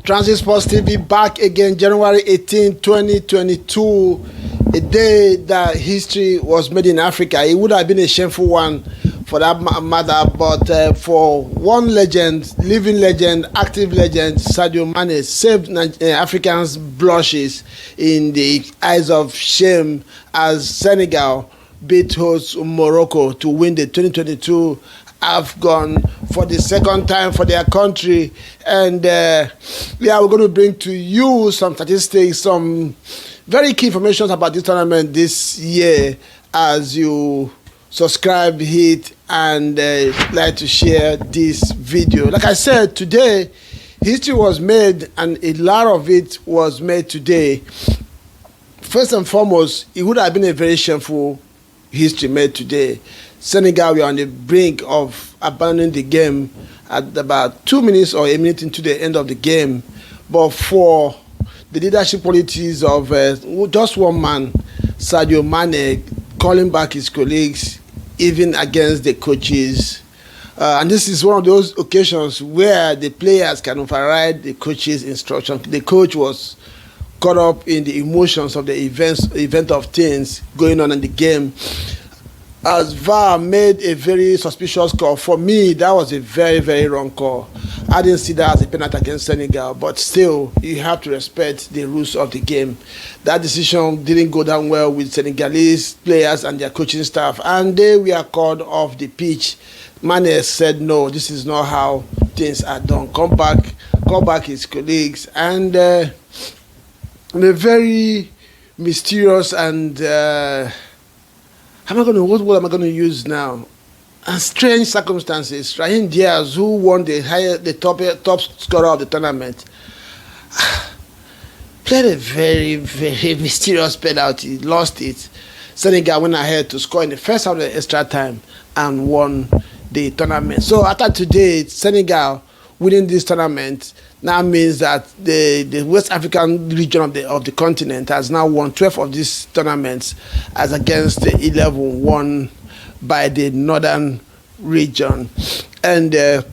Tranzeet Sports TV back again, January 18, 2022, a day that history was made in Africa. It would have been a shameful one for that matter, but for one legend, living legend, active legend, Sadio Mané saved Africans' blushes in the eyes of shame as Senegal beat host Morocco to win the 2022 AFCON for the second time for their country. And we're going to bring to you some statistics, some very key information about this tournament this year as you subscribe, hit, and like to share this video. Like I said, today history was made, and a lot of it was made today. First and foremost, it would have been a very shameful history made today. Senegal were on the brink of abandoning the game at about 2 minutes or a minute into the end of the game. But for the leadership qualities of just one man, Sadio Mané, calling back his colleagues, even against the coaches. And this is one of those occasions where the players can override the coach's instruction. The coach was caught up in the emotions of the event of things going on in the game. As VAR made a very suspicious call. For me, that was a very, very wrong call. I didn't see that as a penalty against Senegal, but still, you have to respect the rules of the game. That decision didn't go down well with Senegalese players and their coaching staff, and they were called off the pitch. Mane said, no, this is not how things are done. Call back his colleagues, and in a very mysterious and what word am I going to use now? And strange circumstances. Raheem Diaz, who won the top scorer of the tournament, played a very, very mysterious penalty, lost it. Senegal went ahead to score in the first half of the extra time and won the tournament. So after today, Senegal winning this tournament now means that the West African region of the continent has now won 12 of these tournaments as against the 11 won by the northern region. And the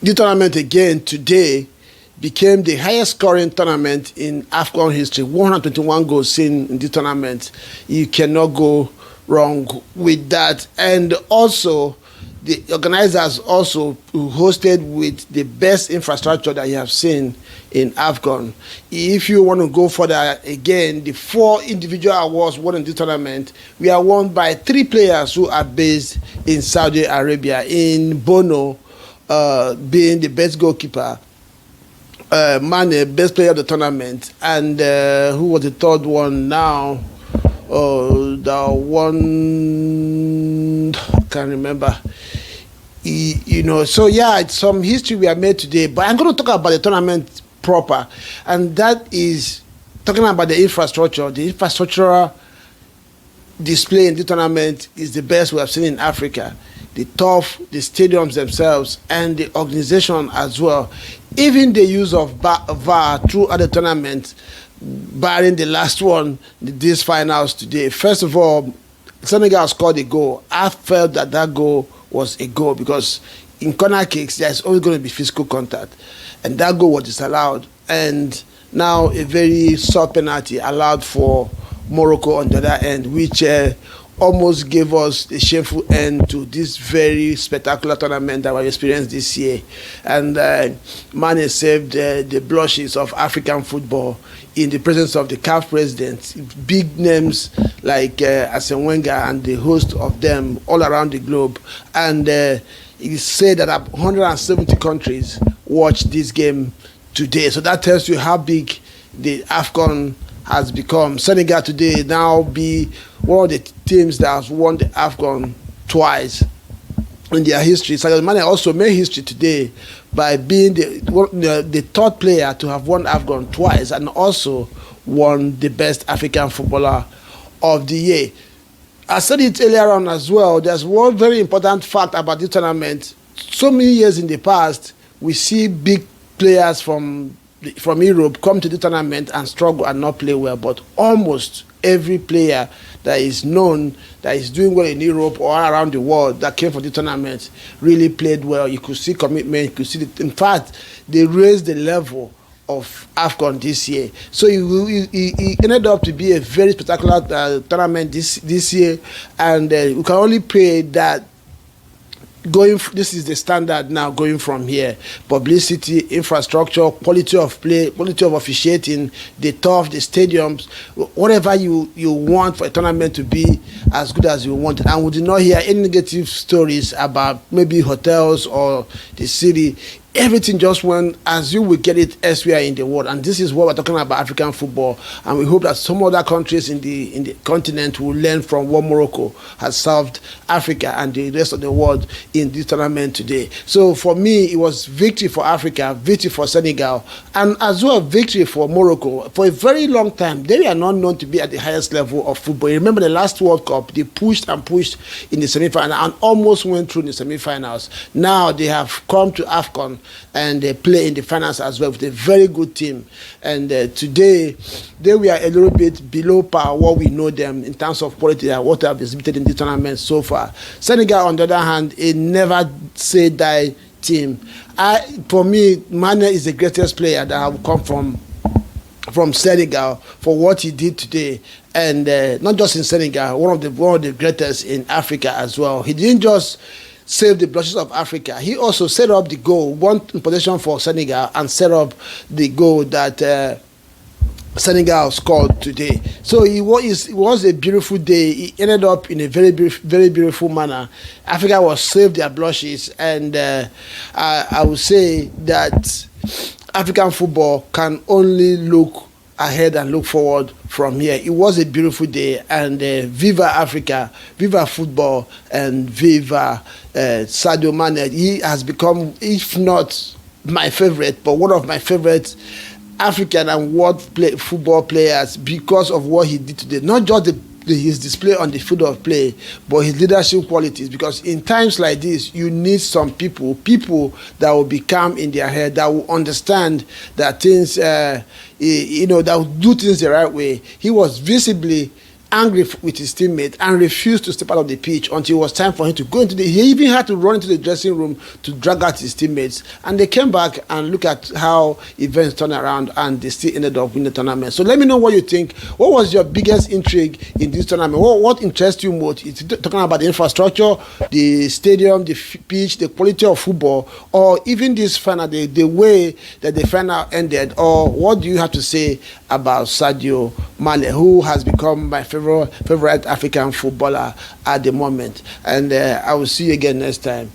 tournament again today became the highest scoring tournament in AFCON history. 121 goals seen in the tournament. You cannot go wrong with that. And also, the organizers also hosted with the best infrastructure that you have seen in AFCON. If you want to go further, again, the 4 individual awards won in this tournament were won by 3 players who are based in Saudi Arabia. In Bono being the best goalkeeper, Mane, best player of the tournament, and who was the third one now? The one I can't remember. So yeah, it's some history we have made today, but I'm going to talk about the tournament proper, and that is talking about the infrastructure. The infrastructural display in the tournament is the best we have seen in Africa. The turf, the stadiums themselves, and the organization as well. Even the use of VAR throughout the tournament, barring the last one, these finals today. First of all, Senegal scored a goal. I felt that goal was a goal because in corner kicks, there's always going to be physical contact. And that goal was disallowed. And now a very soft penalty allowed for Morocco on the other end, which almost gave us a shameful end to this very spectacular tournament that we experienced this year. And Mane saved the blushes of African football in the presence of the CAF president, big names like Arsene Wenger and the host of them all around the globe. And he said that 170 countries watched this game today. So that tells you how big the AFCON has become. Senegal today now be one of the teams that has won the AFCON twice in their history. Sadio Mané also made history today by being the third player to have won AFCON twice and also won the best African footballer of the year. I said it earlier on as well, there's one very important fact about this tournament. So many years in the past, we see big players from Europe come to the tournament and struggle and not play well, but almost every player that is known, that is doing well in Europe or around the world, that came for the tournament, really played well. You could see commitment. You could see in fact, they raised the level of AFCON this year. So it ended up to be a very spectacular tournament this year, and we can only pray that this is the standard now going from here. Publicity, infrastructure, quality of play, quality of officiating, the turf, the stadiums, whatever you want for a tournament to be as good as you want. And we did not hear any negative stories about maybe hotels or the city. Everything just went as you will get it elsewhere in the world, and this is what we're talking about, African football. And we hope that some other countries in the continent will learn from what Morocco has served Africa and the rest of the world in this tournament today. So for me, it was victory for Africa, victory for Senegal, and as well victory for Morocco. For a very long time, they were not known to be at the highest level of football. You remember the last World Cup, they pushed and pushed in the semi-final and almost went through the semi-finals. Now they have come to AFCON and they play in the finals as well with a very good team. And today, they were a little bit below par what we know them in terms of quality and what they have exhibited in the tournament so far. Senegal, on the other hand, a never say die team. For me, Mané is the greatest player that have come from Senegal for what he did today, and not just in Senegal, one of the greatest in Africa as well. He didn't just save the blushes of Africa. He also set up the goal, one possession for Senegal, and set up the goal that Senegal scored today. So it was a beautiful day. It ended up in a very beautiful manner. Africa was saved their blushes, and I would say that African football can only look ahead and look forward from here. It was a beautiful day, and viva Africa, viva football, and viva Sadio Mané. He has become, if not my favorite, but one of my favorite African and world football players because of what he did today. Not just his display on the field of play, but his leadership qualities. Because in times like this, you need some people that will be calm in their head, that will understand that things, that will do things the right way. He was visibly angry with his teammate and refused to step out of the pitch until it was time for him to go he even had to run into the dressing room to drag out his teammates, and they came back and look at how events turned around and they still ended up winning the tournament. So let me know what you think. What was your biggest intrigue in this tournament? What interests you most? It's talking about the infrastructure, the stadium, the pitch, the quality of football, or even this final, the way that the final ended, or what do you have to say about Sadio Mané, who has become my favorite African footballer at the moment? And I will see you again next time.